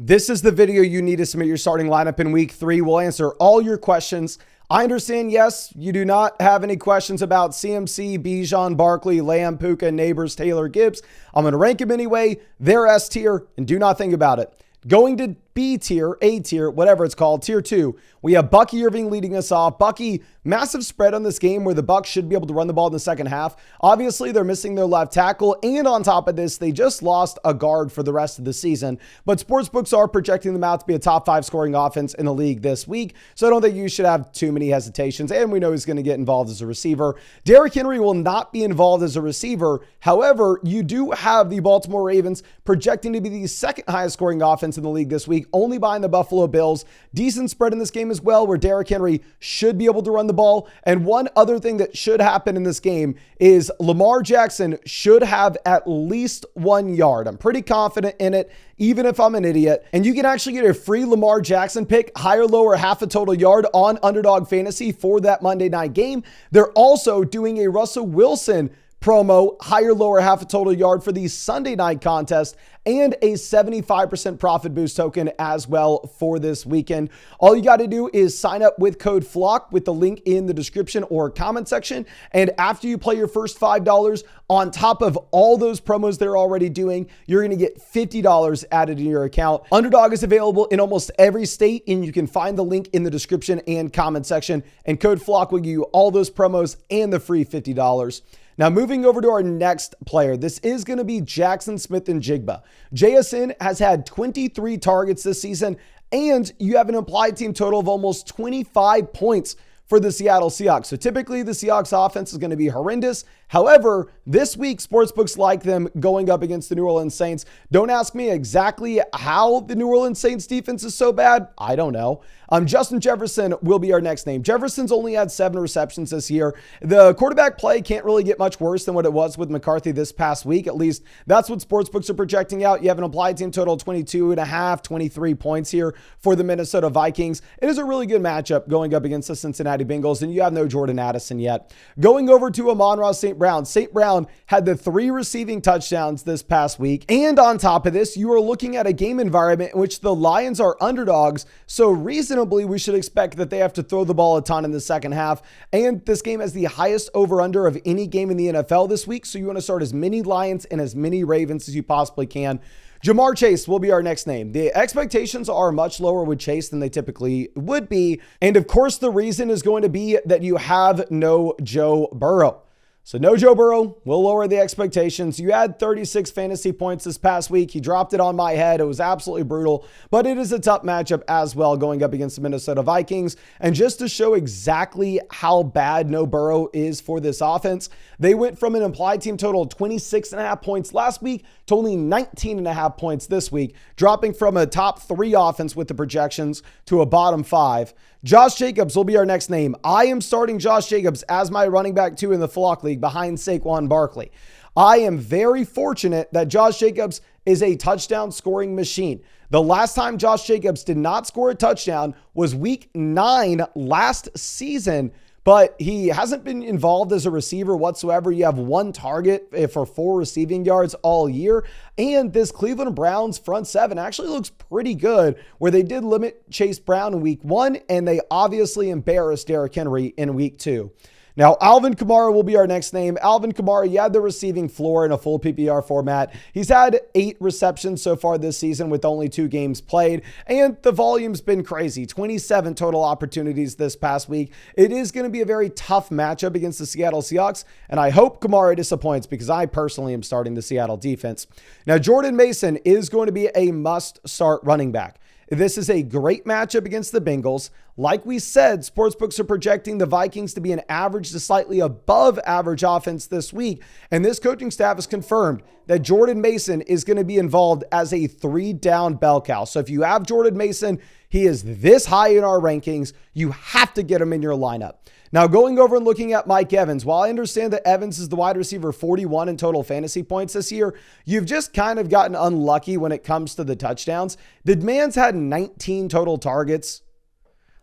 This is the video you need to submit your starting lineup in week 3. We'll answer all your questions. I understand, yes, you do not have any questions about CMC, Bijan, Barkley, Lamb, Puka, Neighbors, Taylor, Gibbs. I'm going to rank them anyway. They're S tier, and do not think about it. Going to B tier, A tier, whatever it's called, tier 2, we have Bucky Irving leading us off. Bucky, massive spread on this game where the Bucs should be able to run the ball in the second half. Obviously, they're missing their left tackle, and on top of this, they just lost a guard for the rest of the season. But sportsbooks are projecting them out to be a top 5 scoring offense in the league this week, so I don't think you should have too many hesitations, and we know he's going to get involved as a receiver. Derrick Henry will not be involved as a receiver. However, you do have the Baltimore Ravens projecting to be the second highest scoring offense in the league this week, only behind the Buffalo Bills. Decent spread in this game as well, where Derrick Henry should be able to run the ball. And one other thing that should happen in this game is Lamar Jackson should have at least 1 yard. I'm pretty confident in it, even if I'm an idiot. And you can actually get a free Lamar Jackson pick, higher, lower, half a total yard on Underdog Fantasy for that Monday night game. They're also doing a Russell Wilson promo, higher, lower, half a total yard for the Sunday night contest, and a 75% profit boost token as well for this weekend. All you got to do is sign up with code FLOCK with the link in the description or comment section. And after you play your first $5 on top of all those promos they're already doing, you're going to get $50 added to your account. Underdog is available in almost every state, and you can find the link in the description and comment section. And code FLOCK will give you all those promos and the free $50. Now, moving over to our next player, this is going to be Jackson Smith-Njigba. JSN has had 23 targets this season, and you have an implied team total of almost 25 points for the Seattle Seahawks. So typically the Seahawks offense is going to be horrendous. However, this week, sportsbooks like them going up against the New Orleans Saints. Don't ask me exactly how the New Orleans Saints defense is so bad. I don't know. Justin Jefferson will be our next name. Jefferson's only had 7 receptions this year. The quarterback play can't really get much worse than what it was with McCarthy this past week. At least that's what sportsbooks are projecting out. You have an applied team total of 22.5, 23 points here for the Minnesota Vikings. It is a really good matchup going up against the Cincinnati Bengals, and you have no Jordan Addison yet. Going over to Amon-Ra St. Brown. St. Brown had the 3 receiving touchdowns this past week. And on top of this, you are looking at a game environment in which the Lions are underdogs. So reasonably, we should expect that they have to throw the ball a ton in the second half. And this game has the highest over-under of any game in the NFL this week. So you want to start as many Lions and as many Ravens as you possibly can. Jamar Chase will be our next name. The expectations are much lower with Chase than they typically would be. And of course, the reason is going to be that you have no Joe Burrow. So no Joe Burrow, will lower the expectations. You had 36 fantasy points this past week. He dropped it on my head. It was absolutely brutal, but it is a tough matchup as well going up against the Minnesota Vikings. And just to show exactly how bad no Burrow is for this offense, they went from an implied team total of 26.5 points last week to only 19.5 points this week, dropping from a top 3 offense with the projections to a bottom 5. Josh Jacobs will be our next name. I am starting Josh Jacobs as my running back 2 in the Flock League behind Saquon Barkley. I am very fortunate that Josh Jacobs is a touchdown scoring machine. The last time Josh Jacobs did not score a touchdown was week 9 last season, but he hasn't been involved as a receiver whatsoever. You have 1 target for 4 receiving yards all year. And this Cleveland Browns front 7 actually looks pretty good, where they did limit Chase Brown in week 1, and they obviously embarrassed Derrick Henry in week 2. Now, Alvin Kamara will be our next name. Alvin Kamara, you had the receiving floor in a full PPR format. He's had 8 receptions so far this season with only 2 games played, and the volume's been crazy. 27 total opportunities this past week. It is going to be a very tough matchup against the Seattle Seahawks, and I hope Kamara disappoints because I personally am starting the Seattle defense. Now, Jordan Mason is going to be a must-start running back. This is a great matchup against the Bengals. Like we said, sportsbooks are projecting the Vikings to be an average to slightly above average offense this week. And this coaching staff has confirmed that Jordan Mason is going to be involved as a 3-down bell cow. So if you have Jordan Mason, he is this high in our rankings. You have to get him in your lineup. Now, going over and looking at Mike Evans, while I understand that Evans is the wide receiver 41 in total fantasy points this year, you've just kind of gotten unlucky when it comes to the touchdowns. The man's had 19 total targets.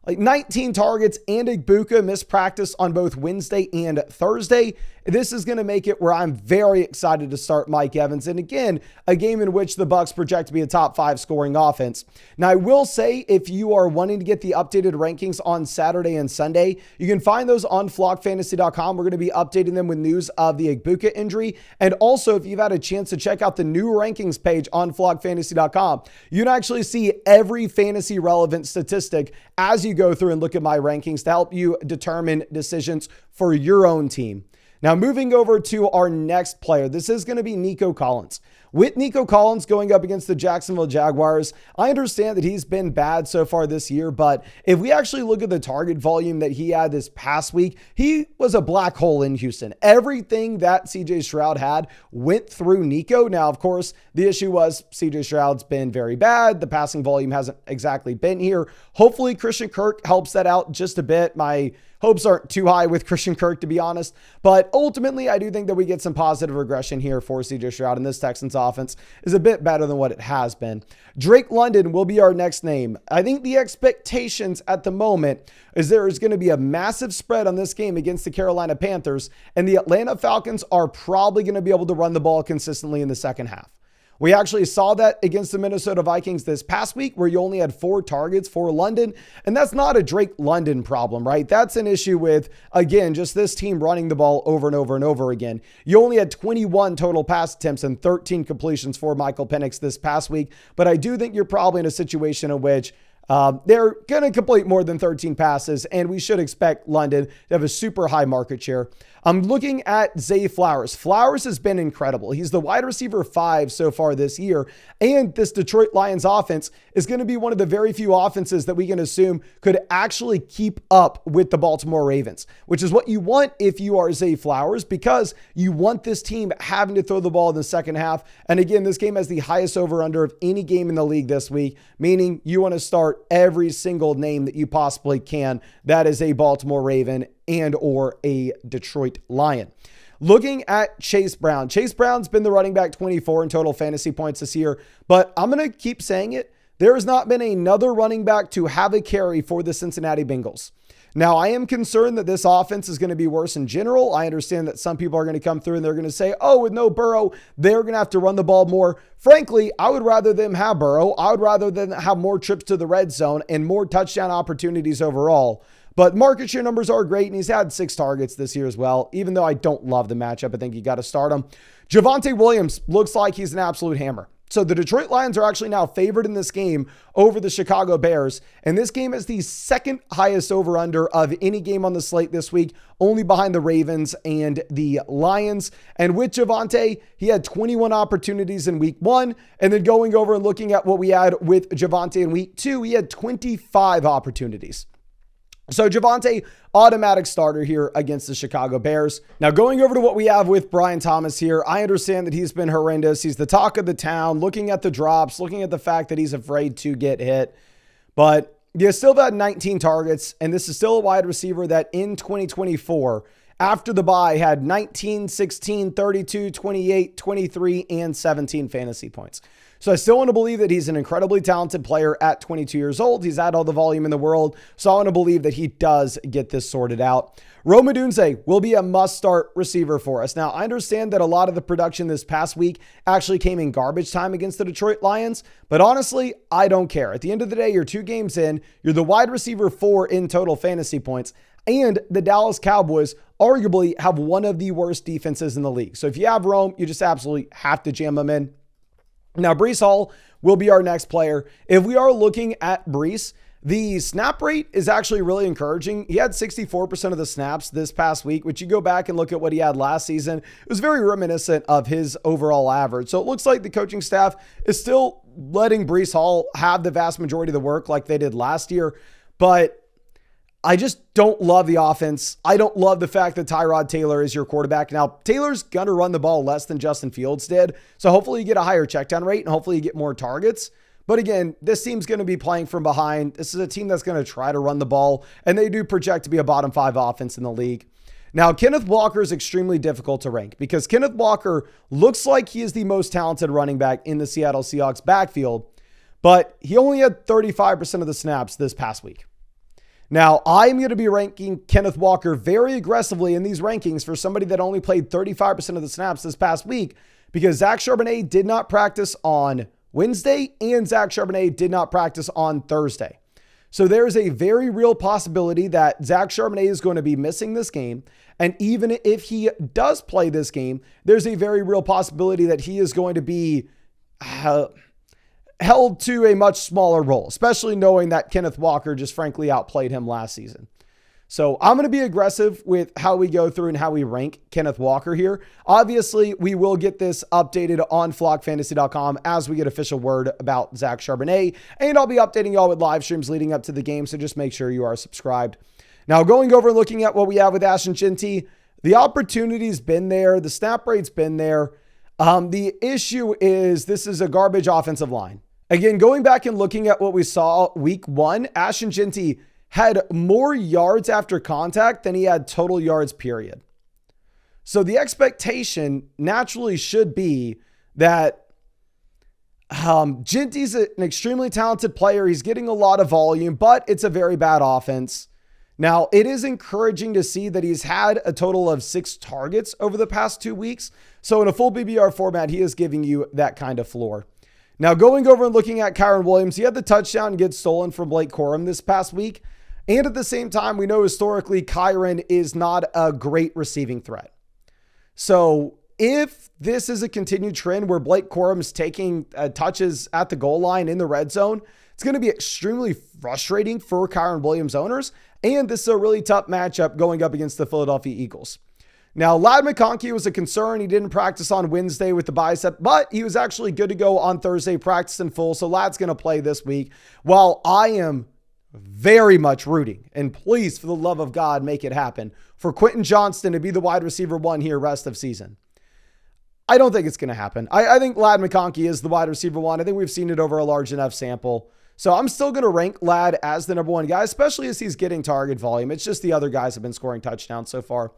Like 19 targets and Igbukah missed practice on both Wednesday and Thursday. This is going to make it where I'm very excited to start Mike Evans. And again, a game in which the Bucs project to be a top 5 scoring offense. Now, I will say if you are wanting to get the updated rankings on Saturday and Sunday, you can find those on flockfantasy.com. We're going to be updating them with news of the Igbukah injury. And also, if you've had a chance to check out the new rankings page on flockfantasy.com, you can actually see every fantasy relevant statistic as you go through and look at my rankings to help you determine decisions for your own team. Now, moving over to our next player, this is going to be Nico Collins. With Nico Collins going up against the Jacksonville Jaguars, I understand that he's been bad so far this year, but if we actually look at the target volume that he had this past week, he was a black hole in Houston. Everything that CJ Stroud had went through Nico. Now, of course, the issue was CJ Stroud's been very bad. The passing volume hasn't exactly been here. Hopefully, Christian Kirk helps that out just a bit. My hopes aren't too high with Christian Kirk, to be honest. But ultimately, I do think that we get some positive regression here for CJ Stroud, and this Texans offense is a bit better than what it has been. Drake London will be our next name. I think the expectations at the moment is there is going to be a massive spread on this game against the Carolina Panthers, and the Atlanta Falcons are probably going to be able to run the ball consistently in the second half. We actually saw that against the Minnesota Vikings this past week where you only had 4 targets for London. And that's not a Drake London problem, right? That's an issue with, again, just this team running the ball over and over and over again. You only had 21 total pass attempts and 13 completions for Michael Penix this past week. But I do think you're probably in a situation in which they're going to complete more than 13 passes, and we should expect London to have a super high market share. I'm looking at Zay Flowers. Flowers has been incredible. He's the wide receiver 5 so far this year, and this Detroit Lions offense is going to be one of the very few offenses that we can assume could actually keep up with the Baltimore Ravens, which is what you want if you are Zay Flowers, because you want this team having to throw the ball in the second half. And again, this game has the highest over-under of any game in the league this week, meaning you want to start every single name that you possibly can that is a Baltimore Raven and or a Detroit Lion. Looking at Chase Brown. Chase Brown's been the running back 24 in total fantasy points this year, but I'm going to keep saying it. There has not been another running back to have a carry for the Cincinnati Bengals. Now, I am concerned that this offense is going to be worse in general. I understand that some people are going to come through and they're going to say, oh, with no Burrow, they're going to have to run the ball more. Frankly, I would rather them have Burrow. I would rather them have more trips to the red zone and more touchdown opportunities overall. But market share numbers are great, and he's had 6 targets this year as well. Even though I don't love the matchup, I think you got to start him. Javonte Williams looks like he's an absolute hammer. So the Detroit Lions are actually now favored in this game over the Chicago Bears. And this game is the second highest over-under of any game on the slate this week, only behind the Ravens and the Lions. And with Javonte, he had 21 opportunities in week 1. And then going over and looking at what we had with Javonte in week 2, he had 25 opportunities. So Javonte, automatic starter here against the Chicago Bears. Now going over to what we have with Brian Thomas here, I understand that he's been horrendous. He's the talk of the town, looking at the drops, looking at the fact that he's afraid to get hit. But you still had 19 targets, and this is still a wide receiver that in 2024, after the bye, had 19, 16, 32, 28, 23, and 17 fantasy points. So I still want to believe that he's an incredibly talented player at 22 years old. He's had all the volume in the world. So I want to believe that he does get this sorted out. Rome Odunze will be a must-start receiver for us. Now, I understand that a lot of the production this past week actually came in garbage time against the Detroit Lions, but honestly, I don't care. At the end of the day, you're 2 games in. You're the wide receiver 4 in total fantasy points, and the Dallas Cowboys arguably have one of the worst defenses in the league. So if you have Rome, you just absolutely have to jam them in. Now, Breece Hall will be our next player. If we are looking at Breece, the snap rate is actually really encouraging. He had 64% of the snaps this past week, which you go back and look at what he had last season. It was very reminiscent of his overall average. So it looks like the coaching staff is still letting Breece Hall have the vast majority of the work like they did last year. But I just don't love the offense. I don't love the fact that Tyrod Taylor is your quarterback. Now, Taylor's going to run the ball less than Justin Fields did. So hopefully you get a higher checkdown rate and hopefully you get more targets. But again, this team's going to be playing from behind. This is a team that's going to try to run the ball, and they do project to be a bottom 5 offense in the league. Now, Kenneth Walker is extremely difficult to rank because Kenneth Walker looks like he is the most talented running back in the Seattle Seahawks backfield, but he only had 35% of the snaps this past week. Now, I'm going to be ranking Kenneth Walker very aggressively in these rankings for somebody that only played 35% of the snaps this past week, because Zach Charbonnet did not practice on Wednesday and Zach Charbonnet did not practice on Thursday. So there's a very real possibility that Zach Charbonnet is going to be missing this game. And even if he does play this game, there's a very real possibility that he is going to be held to a much smaller role, especially knowing that Kenneth Walker just frankly outplayed him last season. So I'm going to be aggressive with how we go through and how we rank Kenneth Walker here. Obviously, we will get this updated on flockfantasy.com as we get official word about Zach Charbonnet, and I'll be updating y'all with live streams leading up to the game, so just make sure you are subscribed. Now, going over and looking at what we have with Ashton Jeanty, the opportunity's been there. The snap rate's been there. The issue is this is a garbage offensive line. Again, going back and looking at what we saw week 1, Ashton Jeanty had more yards after contact than he had total yards, period. So the expectation naturally should be that Jeanty's an extremely talented player. He's getting a lot of volume, but it's a very bad offense. Now, it is encouraging to see that he's had a total of 6 targets over the past 2 weeks. So in a full BBR format, he is giving you that kind of floor. Now, going over and looking at Kyron Williams, he had the touchdown get stolen from Blake Corum this past week. And at the same time, we know historically Kyron is not a great receiving threat. So if this is a continued trend where Blake Corum is taking touches at the goal line in the red zone, it's going to be extremely frustrating for Kyron Williams owners. And this is a really tough matchup going up against the Philadelphia Eagles. Now, Ladd McConkey was a concern. He didn't practice on Wednesday with the bicep, but he was actually good to go on Thursday, practice in full. So Ladd's going to play this week. While I am very much rooting, and please, for the love of God, make it happen, for Quentin Johnston to be the wide receiver 1 here rest of season. I don't think it's going to happen. I think Ladd McConkey is the wide receiver 1. I think we've seen it over a large enough sample. So I'm still going to rank Ladd as the number 1 guy, especially as he's getting target volume. It's just the other guys have been scoring touchdowns so far.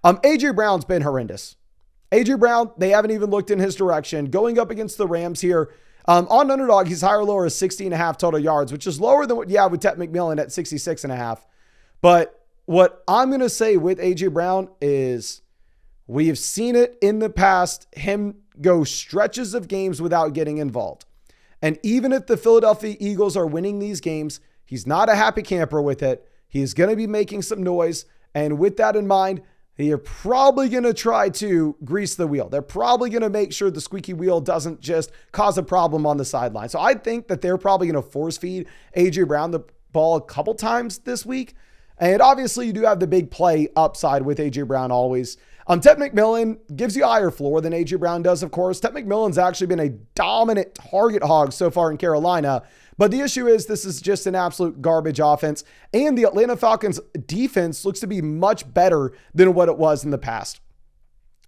A.J. Brown's been horrendous. A.J. Brown, they haven't even looked in his direction. Going up against the Rams here, on Underdog, he's higher or lower as 60.5 total yards, which is lower than what you have with Ted McMillan at 66.5. But what I'm going to say with A.J. Brown is we have seen it in the past, him go stretches of games without getting involved. And even if the Philadelphia Eagles are winning these games, he's not a happy camper with it. He's going to be making some noise. And with that in mind, they're probably going to try to grease the wheel. They're probably going to make sure the squeaky wheel doesn't just cause a problem on the sideline. So I think that they're probably going to force feed A.J. Brown the ball a couple times this week. And obviously you do have the big play upside with A.J. Brown always. Ted McMillan gives you a higher floor than A.J. Brown does, of course. Ted McMillan's actually been a dominant target hog so far in Carolina. But the issue is this is just an absolute garbage offense. And the Atlanta Falcons defense looks to be much better than what it was in the past.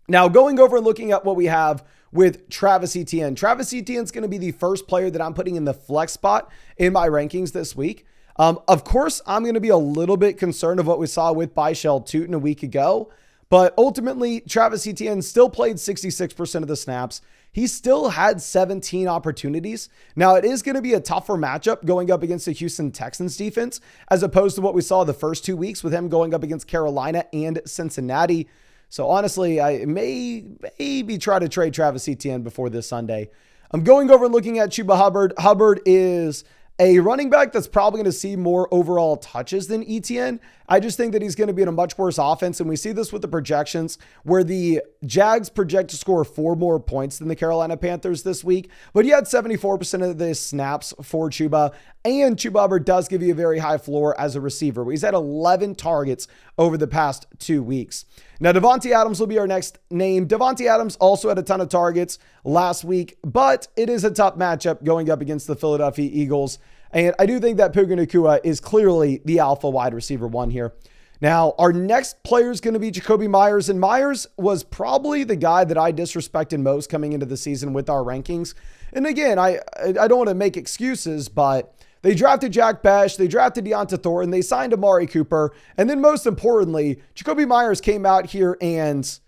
Now, going over and looking at what we have with Travis Etienne. Travis Etienne is going to be the first player that I'm putting in the flex spot in my rankings this week. Of course, I'm going to be a little bit concerned of what we saw with Byshell Tootin a week ago. But ultimately, Travis Etienne still played 66% of the snaps. He still had 17 opportunities. Now, it is going to be a tougher matchup going up against the Houston Texans defense, as opposed to what we saw the first 2 weeks with him going up against Carolina and Cincinnati. So honestly, I maybe try to trade Travis Etienne before this Sunday. I'm going over and looking at Chuba Hubbard. Hubbard is a running back that's probably going to see more overall touches than Etienne. I just think that he's going to be in a much worse offense. And we see this with the projections where the Jags project to score 4 more points than the Carolina Panthers this week. But he had 74% of the snaps for Chuba. And Chuba Hubbard does give you a very high floor as a receiver. He's had 11 targets over the past 2 weeks. Now, Davante Adams will be our next name. Davante Adams also had a ton of targets last week, but it is a tough matchup going up against the Philadelphia Eagles. And I do think that Puka Nacua is clearly the alpha wide receiver 1 here. Now, our next player is going to be Jakobi Meyers, and Meyers was probably the guy that I disrespected most coming into the season with our rankings. And again, I don't want to make excuses, but they drafted Jack Besh, they drafted Deonta Thornton, they signed Amari Cooper, and then most importantly, Jakobi Meyers came out here and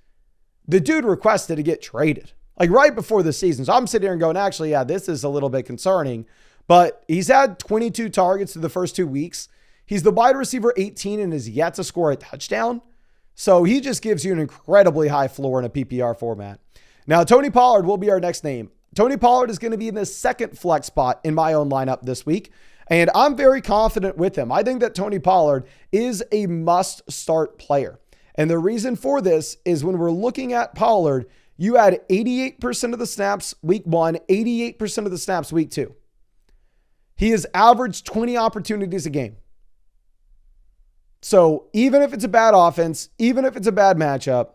the dude requested to get traded, like right before the season. So I'm sitting here and going, actually, yeah, this is a little bit concerning. But he's had 22 targets through the first 2 weeks. He's the wide receiver 18 and has yet to score a touchdown. So he just gives you an incredibly high floor in a PPR format. Now, Tony Pollard will be our next name. Tony Pollard is going to be in the second flex spot in my own lineup this week, and I'm very confident with him. I think that Tony Pollard is a must-start player. And the reason for this is when we're looking at Pollard, you had 88% of the snaps week 1, 88% of the snaps week 2. He has averaged 20 opportunities a game. So even if it's a bad offense, even if it's a bad matchup,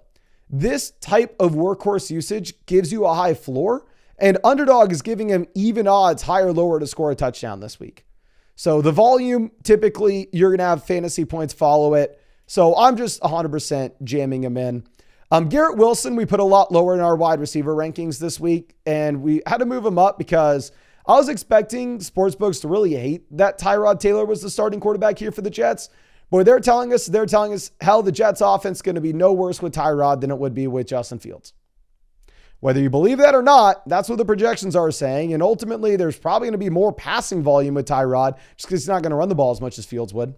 this type of workhorse usage gives you a high floor, and Underdog is giving him even odds, higher or lower, to score a touchdown this week. So the volume, typically you're going to have fantasy points follow it. So I'm just 100% jamming him in. Garrett Wilson, we put a lot lower in our wide receiver rankings this week, and we had to move him up because I was expecting sportsbooks to really hate that Tyrod Taylor was the starting quarterback here for the Jets. Boy, they're telling us, hell, the Jets offense is going to be no worse with Tyrod than it would be with Justin Fields. Whether you believe that or not, that's what the projections are saying. And ultimately, there's probably going to be more passing volume with Tyrod just because he's not going to run the ball as much as Fields would.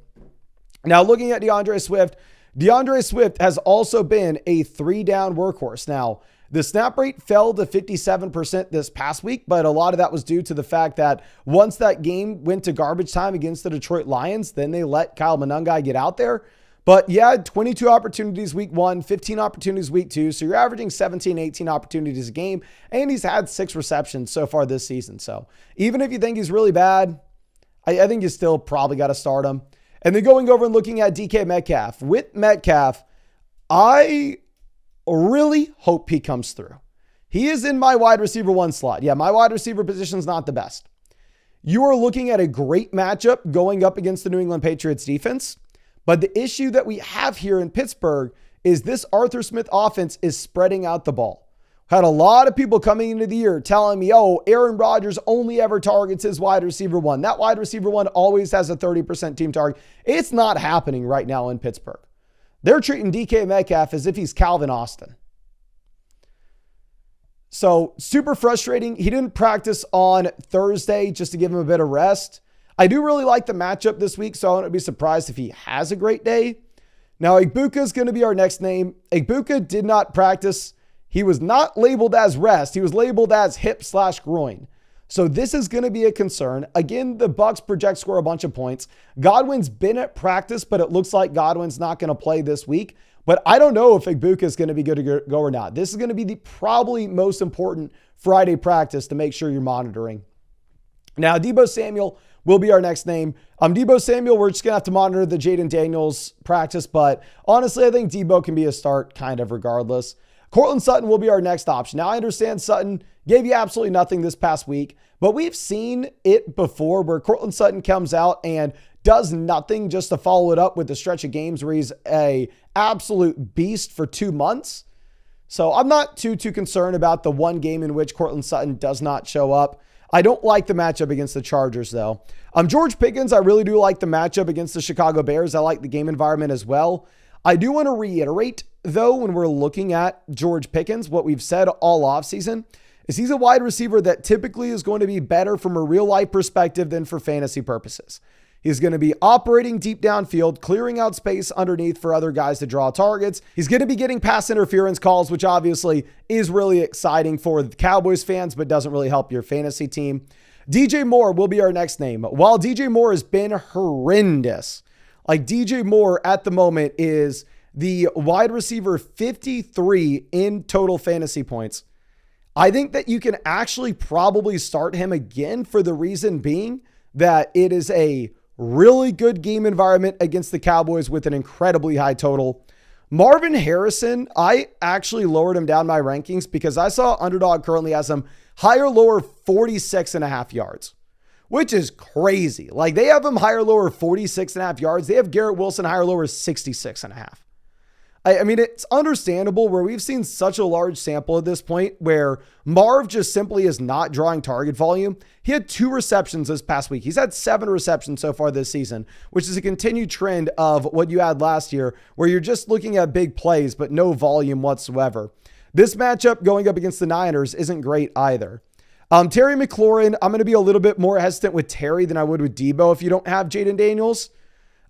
Now, looking at DeAndre Swift has also been a 3-down workhorse. Now, the snap rate fell to 57% this past week, but a lot of that was due to the fact that once that game went to garbage time against the Detroit Lions, then they let Kyle Monangai get out there. But yeah, 22 opportunities week 1, 15 opportunities week 2. So you're averaging 17, 18 opportunities a game, and he's had 6 receptions so far this season. So even if you think he's really bad, I think you still probably got to start him. And then going over and looking at DK Metcalf. With Metcalf, I really hope he comes through. He is in my wide receiver 1 slot. Yeah, my wide receiver position is not the best. You are looking at a great matchup going up against the New England Patriots defense. But the issue that we have here in Pittsburgh is this Arthur Smith offense is spreading out the ball. Had a lot of people coming into the year telling me, oh, Aaron Rodgers only ever targets his wide receiver 1. That wide receiver 1 always has a 30% team target. It's not happening right now in Pittsburgh. They're treating DK Metcalf as if he's Calvin Austin. So super frustrating. He didn't practice on Thursday just to give him a bit of rest. I do really like the matchup this week, so I wouldn't be surprised if he has a great day. Now, Igbuka is going to be our next name. Igbuka did not practice. He was not labeled as rest. He was labeled as hip/groin. So this is going to be a concern. Again, the Bucs project score a bunch of points. Godwin's been at practice, but it looks like Godwin's not going to play this week. But I don't know if Igbuka is going to be good to go or not. This is going to be the probably most important Friday practice to make sure you're monitoring. Now, Deebo Samuel will be our next name. Deebo Samuel, we're just going to have to monitor the Jaden Daniels practice. But honestly, I think Deebo can be a start kind of regardless. Courtland Sutton will be our next option. Now, I understand Sutton gave you absolutely nothing this past week, but we've seen it before where Courtland Sutton comes out and does nothing just to follow it up with a stretch of games where he's a absolute beast for 2 months. So I'm not too concerned about the one game in which Courtland Sutton does not show up. I don't like the matchup against the Chargers, though. George Pickens, I really do like the matchup against the Chicago Bears. I like the game environment as well. I do want to reiterate, though, when we're looking at George Pickens, what we've said all offseason is he's a wide receiver that typically is going to be better from a real-life perspective than for fantasy purposes. He's going to be operating deep downfield, clearing out space underneath for other guys to draw targets. He's going to be getting pass interference calls, which obviously is really exciting for the Cowboys fans, but doesn't really help your fantasy team. DJ Moore will be our next name. While DJ Moore has been horrendous, like DJ Moore at the moment is the wide receiver 53 in total fantasy points. I think that you can actually probably start him again for the reason being that it is a really good game environment against the Cowboys with an incredibly high total. Marvin Harrison, I actually lowered him down my rankings because I saw Underdog currently has him higher, lower 46.5 yards, which is crazy. Like they have him higher, lower 46.5 yards. They have Garrett Wilson higher, lower 66.5. I mean, it's understandable where we've seen such a large sample at this point where Marv just simply is not drawing target volume. He had 2 receptions this past week. He's had 7 receptions so far this season, which is a continued trend of what you had last year where you're just looking at big plays, but no volume whatsoever. This matchup going up against the Niners isn't great either. Terry McLaurin, I'm going to be a little bit more hesitant with Terry than I would with Deebo if you don't have Jaden Daniels.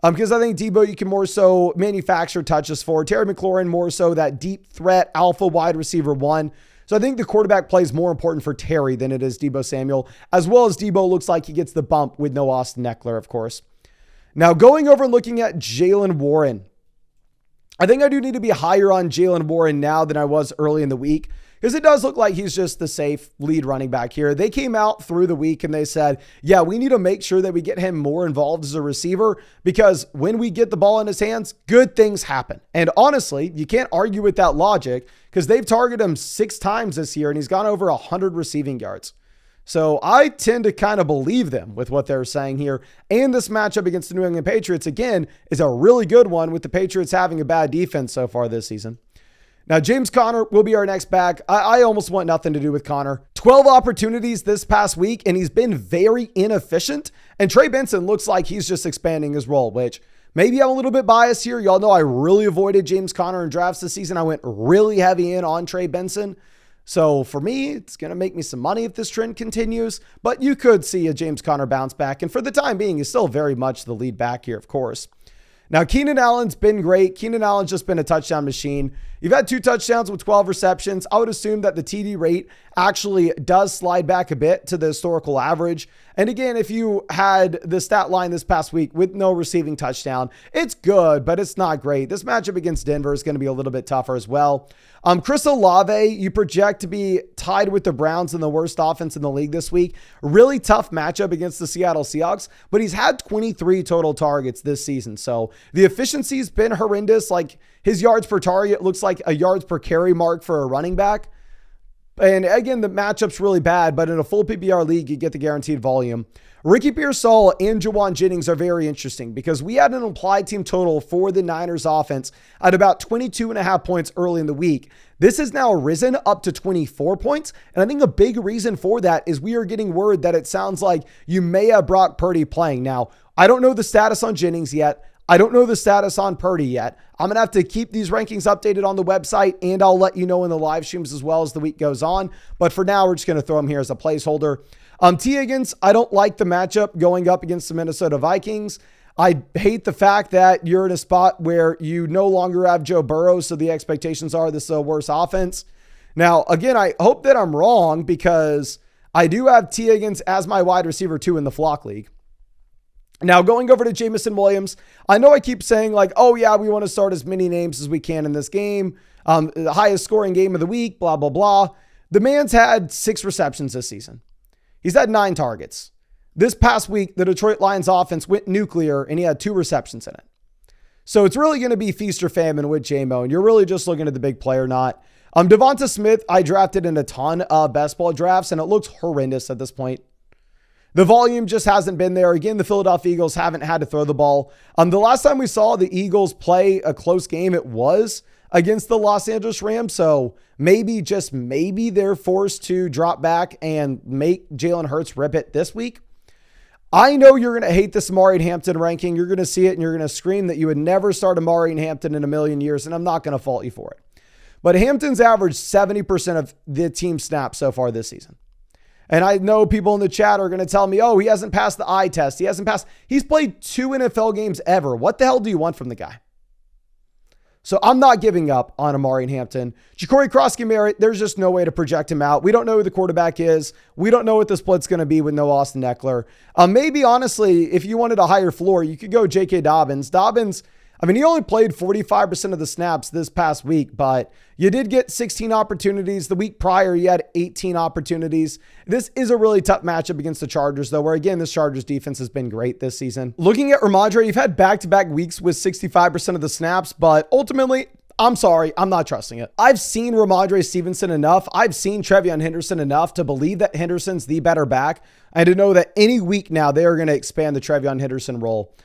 Because I think Debo, you can more so manufacture touches for. Terry McLaurin, more so that deep threat alpha wide receiver one. So I think the quarterback play is more important for Terry than it is Debo Samuel, as well as Debo looks like he gets the bump with no Austin Eckler, of course. Now going over and looking at Jaylen Warren. I think I do need to be higher on Jaylen Warren now than I was early in the week, because it does look like he's just the safe lead running back here. They came out through the week and they said, yeah, we need to make sure that we get him more involved as a receiver, because when we get the ball in his hands, good things happen. And honestly, you can't argue with that logic, because they've targeted him 6 times this year and he's gone over 100 receiving yards. So I tend to kind of believe them with what they're saying here. And this matchup against the New England Patriots, again, is a really good one, with the Patriots having a bad defense so far this season. Now, James Conner will be our next back. I almost want nothing to do with Conner. 12 opportunities this past week, and he's been very inefficient. And Trey Benson looks like he's just expanding his role, which maybe I'm a little bit biased here. Y'all know I really avoided James Conner in drafts this season. I went really heavy in on Trey Benson. So for me, it's going to make me some money if this trend continues, but you could see a James Conner bounce back. And for the time being, he's still very much the lead back here, of course. Now, Keenan Allen's been great. Keenan Allen's just been a touchdown machine. You've had 2 touchdowns with 12 receptions. I would assume that the TD rate actually does slide back a bit to the historical average. And again, if you had the stat line this past week with no receiving touchdown, it's good, but it's not great. This matchup against Denver is going to be a little bit tougher as well. Chris Olave, you project to be tied with the Browns in the worst offense in the league this week. Really tough matchup against the Seattle Seahawks, but he's had 23 total targets this season. So the efficiency's been horrendous. Like, his yards per target looks like a yards per carry mark for a running back. And again, the matchup's really bad, but in a full PPR league, you get the guaranteed volume. Ricky Pearsall and Juwan Jennings are very interesting, because we had an implied team total for the Niners offense at about 22.5 points early in the week. This has now risen up to 24 points. And I think a big reason for that is we are getting word that it sounds like you may have Brock Purdy playing. Now, I don't know the status on Jennings yet. I don't know the status on Purdy yet. I'm going to have to keep these rankings updated on the website, and I'll let you know in the live streams as well as the week goes on. But for now, we're just going to throw him here as a placeholder. T. Higgins, I don't like the matchup going up against the Minnesota Vikings. I hate the fact that you're in a spot where you no longer have Joe Burrow, so the expectations are this is a worse offense. Now, again, I hope that I'm wrong, because I do have T. Higgins as my wide receiver 2 in the Flock League. Now, going over to Jamison Williams, I know I keep saying like, oh yeah, we want to start as many names as we can in this game. The highest scoring game of the week, blah, blah, blah. The man's had 6 receptions this season. He's had 9 targets. This past week, the Detroit Lions offense went nuclear and he had 2 receptions in it. So it's really going to be feast or famine with J-Mo, and you're really just looking at the big play or not. Devonta Smith, I drafted in a ton of best ball drafts, and it looks horrendous at this point. The volume just hasn't been there. Again, the Philadelphia Eagles haven't had to throw the ball. The last time we saw the Eagles play a close game, it was against the Los Angeles Rams. So maybe, just maybe, they're forced to drop back and make Jalen Hurts rip it this week. I know you're going to hate this Amari Hampton ranking. You're going to see it and you're going to scream that you would never start Amari Hampton in a million years, and I'm not going to fault you for it. But Hampton's averaged 70% of the team snaps so far this season. And I know people in the chat are going to tell me, oh, he hasn't passed the eye test. He's played 2 NFL games ever. What the hell do you want from the guy? So I'm not giving up on Amari Hampton. Ja'Cory Cross-Merritt, there's just no way to project him out. We don't know who the quarterback is. We don't know what the split's going to be with no Austin Eckler. Maybe, honestly, if you wanted a higher floor, you could go J.K. Dobbins. He only played 45% of the snaps this past week, but you did get 16 opportunities. The week prior, you had 18 opportunities. This is a really tough matchup against the Chargers, though, where, again, this Chargers defense has been great this season. Looking at Ramondre, you've had back-to-back weeks with 65% of the snaps, but ultimately, I'm sorry, I'm not trusting it. I've seen Ramondre Stevenson enough. I've seen Trevion Henderson enough to believe that Henderson's the better back, and to know that any week now, they are going to expand the Trevion Henderson role.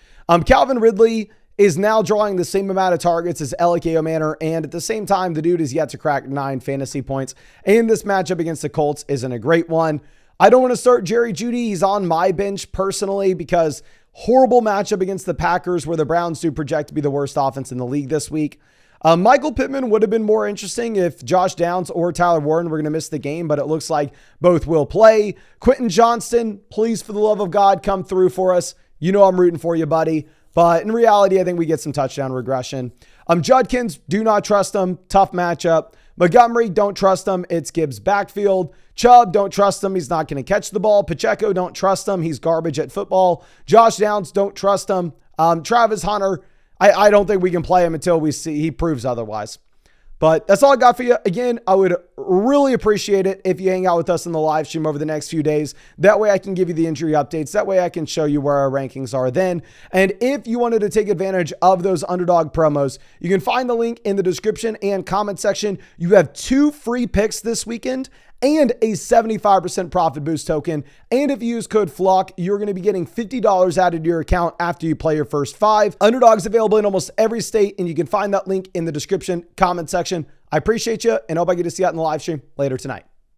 Calvin Ridley is now drawing the same amount of targets as Elike Manor, and at the same time, the dude is yet to crack 9 fantasy points. And this matchup against the Colts isn't a great one. I don't want to start Jerry Jeudy. He's on my bench personally, because horrible matchup against the Packers, where the Browns do project to be the worst offense in the league this week. Michael Pittman would have been more interesting if Josh Downs or Tyler Warren were going to miss the game, but it looks like both will play. Quentin Johnston, please, for the love of God, come through for us. you know I'm rooting for you, buddy. But in reality, I think we get some touchdown regression. Judkins, do not trust him. Tough matchup. Montgomery, don't trust him. It's Gibbs' backfield. Chubb, don't trust him. He's not going to catch the ball. Pacheco, don't trust him. He's garbage at football. Josh Downs, don't trust him. Travis Hunter, I don't think we can play him until he proves otherwise. But that's all I got for you. Again, I would really appreciate it if you hang out with us in the live stream over the next few days. That way I can give you the injury updates. That way I can show you where our rankings are then. And if you wanted to take advantage of those Underdog promos, you can find the link in the description and comment section. You have 2 free picks this weekend and a 75% profit boost token. And if you use code FLOCK, you're going to be getting $50 added to your account after you play your first 5. Underdog's available in almost every state, and you can find that link in the description, comment section. I appreciate you, and hope I get to see you out in the live stream later tonight.